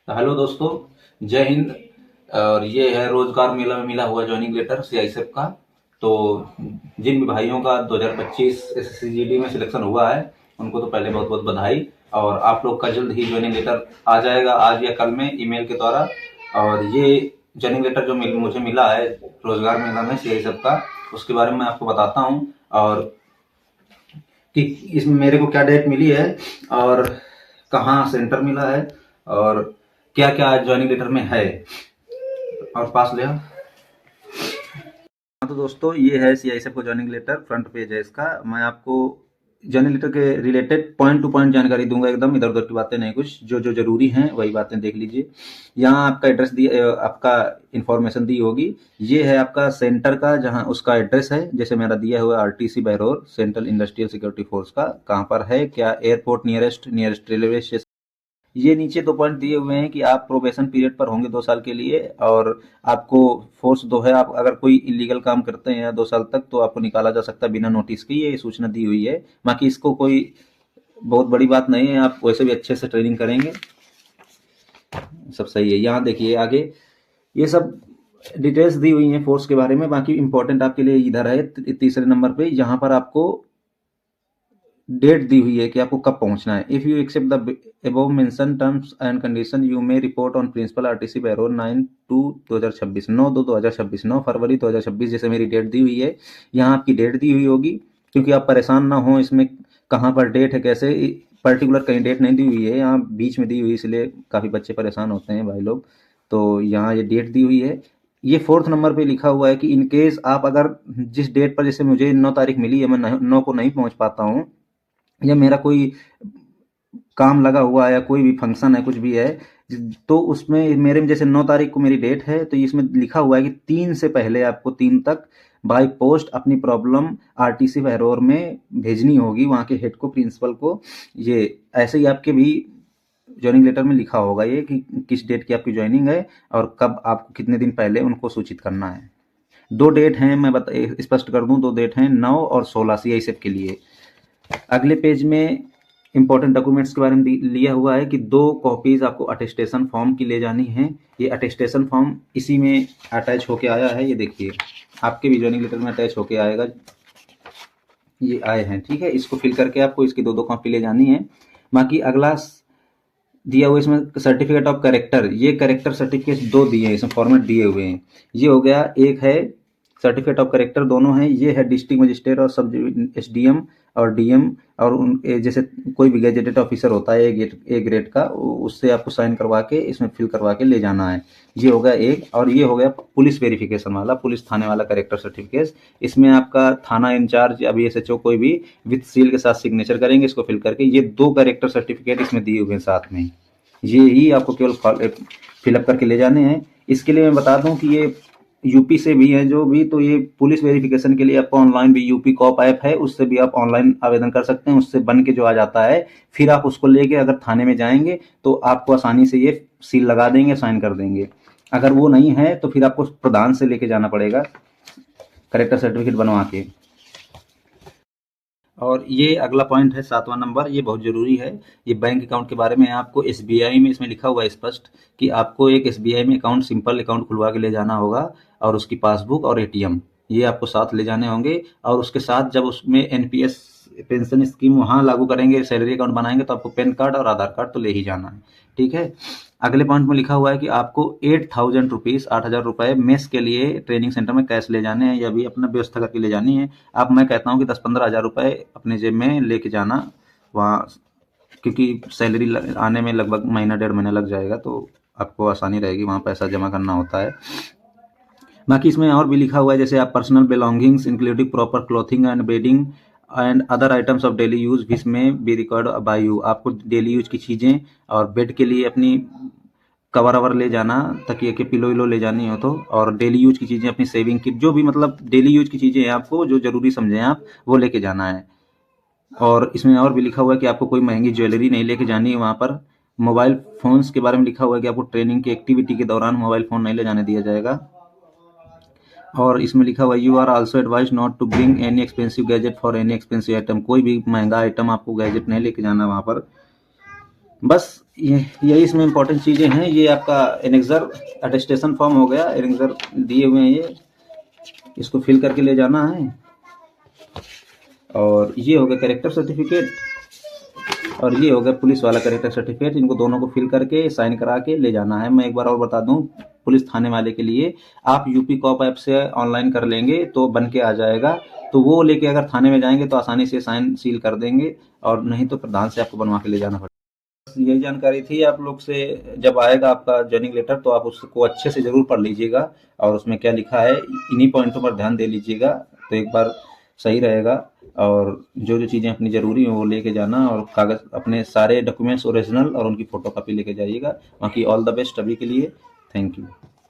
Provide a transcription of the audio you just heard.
तो हेलो दोस्तों, जय हिंद। और ये है रोजगार मेला में मिला हुआ ज्वाइनिंग लेटर सीआईएसएफ का। तो जिन भी भाइयों का 2025 एसएससीजीडी में सिलेक्शन हुआ है, उनको तो पहले बहुत बहुत बधाई। और आप लोग का जल्द ही ज्वाइनिंग लेटर आ जाएगा, आज या कल में ईमेल के द्वारा। और ये ज्वाइनिंग लेटर जो मुझे मिला है रोजगार मेला में सीआईएसएफ का, उसके बारे में मैं आपको बताता हूँ। और कि इसमें मेरे को क्या डेट मिली है, और कहाँ सेंटर मिला है, और क्या क्या ज्वाइनिंग लेटर में है। और पास ले हाँ। तो दोस्तों, ये है सीआईएसएफ को ज्वाइनिंग लेटर, फ्रंट पेज है इसका। मैं आपको ज्वाइनिंग लेटर के रिलेटेड पॉइंट टू पॉइंट जानकारी दूंगा, एकदम इधर उधर की बातें नहीं, कुछ जो जो जरूरी हैं वही बातें देख लीजिए। यहाँ आपका एड्रेस दिया, आपका इंफॉर्मेशन दी होगी। ये है आपका सेंटर का, जहाँ उसका एड्रेस है, जैसे मेरा दिया हुआ RTC Behror, central industrial security force का। कहाँ पर है, क्या एयरपोर्ट नियरेस्ट रेलवे स्टेशन। ये नीचे 2 पॉइंट दिए हुए हैं कि आप प्रोबेशन पीरियड पर होंगे 2 साल के लिए, और आपको फोर्स 2 है, आप अगर कोई इलीगल काम करते हैं 2 साल तक तो आपको निकाला जा सकता है बिना नोटिस के। ये सूचना दी हुई है। बाकी इसको कोई बहुत बड़ी बात नहीं है, आप वैसे भी अच्छे से ट्रेनिंग करेंगे, सब सही है। यहाँ देखिए आगे, ये सब डिटेल्स दी हुई हैं फोर्स के बारे में। बाकी इंपॉर्टेंट आपके लिए इधर है तीसरे नंबर पे, यहाँ पर आपको डेट दी हुई है कि आपको कब पहुंचना है। If you accept the above mention terms and condition you may report on principal RTC Behror 9/2/2026, 9/2/2026, 9 फरवरी 2026, जैसे मेरी डेट दी हुई है। यहाँ आपकी डेट दी हुई होगी, क्योंकि आप परेशान ना हो इसमें कहाँ पर डेट है, कैसे पर्टिकुलर कहीं डेट नहीं दी हुई है, यहाँ बीच में दी हुई, इसलिए काफ़ी बच्चे परेशान होते हैं भाई लोग। तो यहाँ ये डेट दी हुई है। ये 4th नंबर पे लिखा हुआ है कि इन केस आप अगर जिस डेट पर, जैसे मुझे 9 तारीख मिली है, मैं 9 को नहीं पहुंच पाता हूँ, या मेरा कोई काम लगा हुआ है या कोई भी फंक्शन है, कुछ भी है, तो उसमें मेरे में जैसे 9 तारीख को मेरी डेट है, तो इसमें लिखा हुआ है कि 3 से पहले आपको 3 तक बाय पोस्ट अपनी प्रॉब्लम आरटीसी बहरौर में भेजनी होगी, वहाँ के हेड को, प्रिंसिपल को। ये ऐसे ही आपके भी ज्वाइनिंग लेटर में लिखा होगा ये कि किस डेट की आपकी ज्वाइनिंग है और कब आपको कितने दिन पहले उनको सूचित करना है। 2 डेट हैं, मैं स्पष्ट कर दूं, 2 डेट हैं, 9 और 16 सीआईएसएफ के लिए। अगले पेज में इंपॉर्टेंट डॉक्यूमेंट्स के बारे में लिया हुआ है कि 2 कॉपीज आपको अटेस्टेशन फॉर्म की ले जानी है। ये अटेस्टेशन फॉर्म इसी में अटैच होके आया है, ये देखिए आपके भी ज्वाइनिंग लेटर में अटैच होके आएगा, ये आए हैं, ठीक है। इसको फिल करके आपको इसकी 2 कॉपी ले जानी है। बाकी अगला दिया हुआ इसमें सर्टिफिकेट ऑफ करेक्टर, ये करेक्टर सर्टिफिकेट 2 दिए हैं, इसमें फॉर्मेट दिए हुए हैं। ये हो गया, एक है सर्टिफिकेट ऑफ करेक्टर, दोनों हैं। ये है डिस्ट्रिक्ट मजिस्ट्रेट और सब एसडीएम और डीएम, और उन जैसे कोई भी गैजेटेड ऑफिसर होता है ए ग्रेड का, उससे आपको साइन करवा के इसमें फिल करवा के ले जाना है। ये हो गया एक। और ये हो गया पुलिस वेरिफिकेशन वाला, पुलिस थाने वाला करेक्टर सर्टिफिकेट। इसमें आपका थाना इंचार्ज, अभी एसएचओ कोई भी, विथ सील के साथ सिग्नेचर करेंगे इसको फिल करके। ये 2 करेक्टर सर्टिफिकेट इसमें दिए हुए हैं साथ में, ये ही आपको केवल फिलअप करके ले जाने हैं। इसके लिए मैं बता दूं कि ये यूपी से भी हैं जो भी, तो ये पुलिस वेरिफिकेशन के लिए आपको ऑनलाइन भी यूपी कॉप ऐप है, उससे भी आप ऑनलाइन आवेदन कर सकते हैं, उससे बन के जो आ जाता है, फिर आप उसको लेके अगर थाने में जाएंगे तो आपको आसानी से ये सील लगा देंगे, साइन कर देंगे। अगर वो नहीं है तो फिर आपको प्रधान से लेके जाना पड़ेगा करेक्टर सर्टिफिकेट बनवा के। और ये अगला पॉइंट है 7वां नंबर, ये बहुत जरूरी है। ये बैंक अकाउंट के बारे में है। आपको एसबीआई में इसमें लिखा हुआ है स्पष्ट कि आपको एक एसबीआई में अकाउंट, सिंपल अकाउंट खुलवा के ले जाना होगा, और उसकी पासबुक और एटीएम ये आपको साथ ले जाने होंगे। और उसके साथ जब उसमें एनपीएस पेंशन स्कीम वहाँ लागू करेंगे, सैलरी अकाउंट बनाएंगे, तो आपको पैन कार्ड और आधार कार्ड तो ले ही जाना है, ठीक है। अगले पॉइंट में लिखा हुआ है कि आपको 8,000 रुपीज़, 8,000 रुपये मेस के लिए ट्रेनिंग सेंटर में कैश ले जाने हैं, या भी अपना व्यवस्था करके ले जानी है। अब मैं कहता हूँ कि 10-15 हज़ार रुपये अपने जेब में लेके जाना वहाँ, क्योंकि सैलरी आने में लगभग महीना 1.5 महीना लग जाएगा, तो आपको आसानी रहेगी, वहाँ पैसा जमा करना होता है। बाकी इसमें और भी लिखा हुआ है, जैसे आप personal belongings including proper clothing and bedding and other items of daily use which may be recorded by you. आपको डेली यूज की चीज़ें और बेड के लिए अपनी कवर अवर ले जाना, तकिए के पिलो विलो ले जानी हो तो, और डेली यूज की चीज़ें, अपनी सेविंग किट, जो भी मतलब डेली यूज की चीज़ें हैं आपको जो जरूरी समझें आप, वो लेके जाना है। और इसमें और भी लिखा हुआ है कि आपको कोई महंगी ज्वेलरी नहीं लेके जानी है वहाँ पर। मोबाइल फ़ोन्स के बारे में लिखा हुआ है कि आपको ट्रेनिंग की एक्टिविटी के दौरान मोबाइल फ़ोन नहीं ले जाने दिया जाएगा। और इसमें लिखा हुआ है you are also advised not to bring any expensive gadget for any expensive item, कोई भी महंगा आइटम आपको गैजेट नहीं लेके जाना वहाँ पर। बस यही इसमें इम्पोर्टेंट चीज़ें हैं। ये आपका एनेक्सर अटेस्टेशन फॉर्म हो गया, एनेक्सर दिए हुए हैं ये, इसको फिल करके ले जाना है। और ये हो गया कैरेक्टर सर्टिफिकेट, और ये हो गया पुलिस वाला कैरेक्टर सर्टिफिकेट। इनको दोनों को फिल करके साइन करा के ले जाना है। मैं एक बार और बता दूं, पुलिस थाने वाले के लिए आप यूपी कॉप ऐप से ऑनलाइन कर लेंगे तो बन के आ जाएगा, तो वो लेके अगर थाने में जाएंगे तो आसानी से साइन सील कर देंगे, और नहीं तो प्रधान से आपको बनवा के ले जाना पड़ेगा। यही जानकारी थी आप लोग से। जब आएगा आपका ज्वाइनिंग लेटर तो आप उसको अच्छे से ज़रूर पढ़ लीजिएगा, और उसमें क्या लिखा है इन्हीं पॉइंटों पर ध्यान दे लीजिएगा, तो एक बार सही रहेगा। और जो जो चीज़ें अपनी ज़रूरी हैं वो लेके जाना, और कागज़ अपने सारे डॉक्यूमेंट्स ओरिजिनल और उनकी फ़ोटो कॉपी लेके जाइएगा। बाकी ऑल द बेस्ट अभी के लिए, थैंक यू।